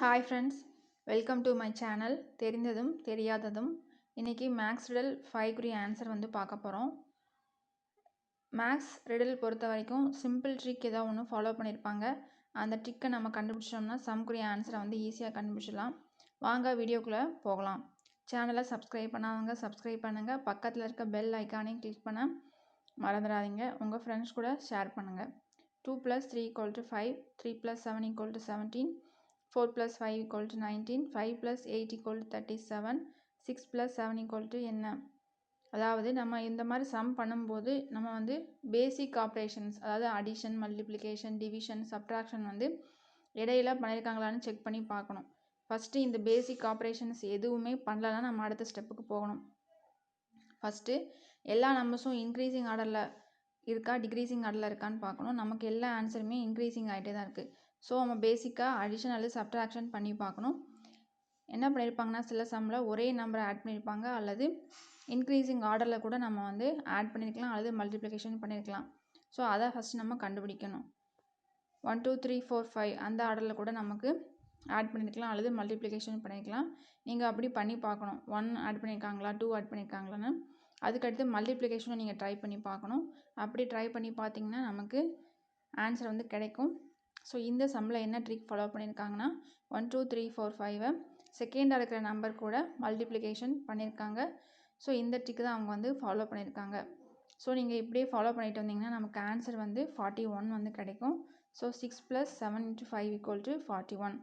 Hi friends, welcome to my channel. தெரிந்ததும் தெரியாததும். இன்றைக்கி maths riddle 5 answer வந்து பார்க்க போகிறோம். மேக்ஸ் ரிடல் பொறுத்த வரைக்கும் சிம்பிள் ட்ரிக் ஏதாவது ஒன்று ஃபாலோ பண்ணியிருப்பாங்க. அந்த ட்ரிக்கை நம்ம கண்டுபிடிச்சோம்னா சம்குரிய ஆன்சரை வந்து ஈஸியாக கண்டுபிடிச்சிடலாம். வாங்க வீடியோக்குள்ளே போகலாம். சேனலை சப்ஸ்கிரைப் பண்ணாதவங்க சப்ஸ்கிரைப் பண்ணுங்கள். பக்கத்தில் இருக்க பெல் ஐக்கானையும் கிளிக் பண்ண மறந்துடாதீங்க. உங்கள் ஃப்ரெண்ட்ஸ் கூட ஷேர் பண்ணுங்கள். 2 + 3 = 5, 3 + 7 = 17, 4 + 5 = 19, 5 + 8 = 37, 6 + 7 = என்ன? அதாவது நம்ம இந்த மாதிரி சம் பண்ணும்போது நம்ம வந்து பேசிக் ஆப்ரேஷன்ஸ், அதாவது அடிஷன், மல்டிப்ளிகேஷன், டிவிஷன், சப்ட்ராக்ஷன் வந்து இடையில பண்ணியிருக்காங்களான்னு செக் பண்ணி பார்க்கணும். ஃபஸ்ட்டு இந்த பேசிக் ஆப்ரேஷன்ஸ் எதுவுமே பண்ணலன்னா நம்ம அடுத்த ஸ்டெப்புக்கு போகணும். ஃபஸ்ட்டு எல்லா நம்பர்ஸும் இன்க்ரீசிங் ஆர்டரில் இருக்கா டிக்ரீசிங் ஆர்டரில் இருக்கான்னு பார்க்கணும். நமக்கு எல்லா ஆன்சருமே இன்க்ரீசிங் ஆகிட்டே தான் இருக்குது. ஸோ நம்ம பேசிக்காக அடிஷன் அல்லது சப்ட்ராக்ஷன் பண்ணி பார்க்கணும். என்ன பண்ணியிருப்பாங்கன்னா சில சம்மில் ஒரே நம்பரை ஆட் பண்ணியிருப்பாங்க, அல்லது இன்க்ரீசிங் ஆர்டரில் கூட நம்ம வந்து ஆட் பண்ணியிருக்கலாம், அல்லது மல்டிப்ளிகேஷன் பண்ணியிருக்கலாம். ஸோ அதை ஃபஸ்ட்டு நம்ம கண்டுபிடிக்கணும். 1 2 3 4 5 அந்த ஆர்டரில் கூட நமக்கு ஆட் பண்ணியிருக்கலாம், அல்லது மல்டிப்ளிகேஷன் பண்ணியிருக்கலாம். நீங்கள் அப்படி பண்ணி பார்க்கணும். 1 ஆட் பண்ணியிருக்காங்களா, 2 ஆட் பண்ணியிருக்காங்களான்னு. அதுக்கடுத்து மல்டிப்ளிகேஷனும் நீங்கள் ட்ரை பண்ணி பார்க்கணும். அப்படி ட்ரை பண்ணி பார்த்தீங்கன்னா நமக்கு ஆன்சர் வந்து கிடைக்கும். ஸோ இந்த சம்மில் என்ன ட்ரிக் ஃபாலோ பண்ணியிருக்காங்கன்னா 1 2 3 4 5 செகண்டாக இருக்கிற நம்பர் கூட மல்டிப்ளிகேஷன் பண்ணியிருக்காங்க. ஸோ இந்த ட்ரிக் தான் அவங்க வந்து ஃபாலோ பண்ணியிருக்காங்க. ஸோ நீங்கள் இப்படியே ஃபாலோ பண்ணிட்டு வந்தீங்கன்னா நமக்கு ஆன்சர் வந்து 41 வந்து கிடைக்கும். So 6 + 7 × 5 = 41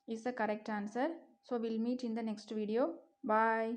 is the correct answer. So we'll meet in the next video. Bye.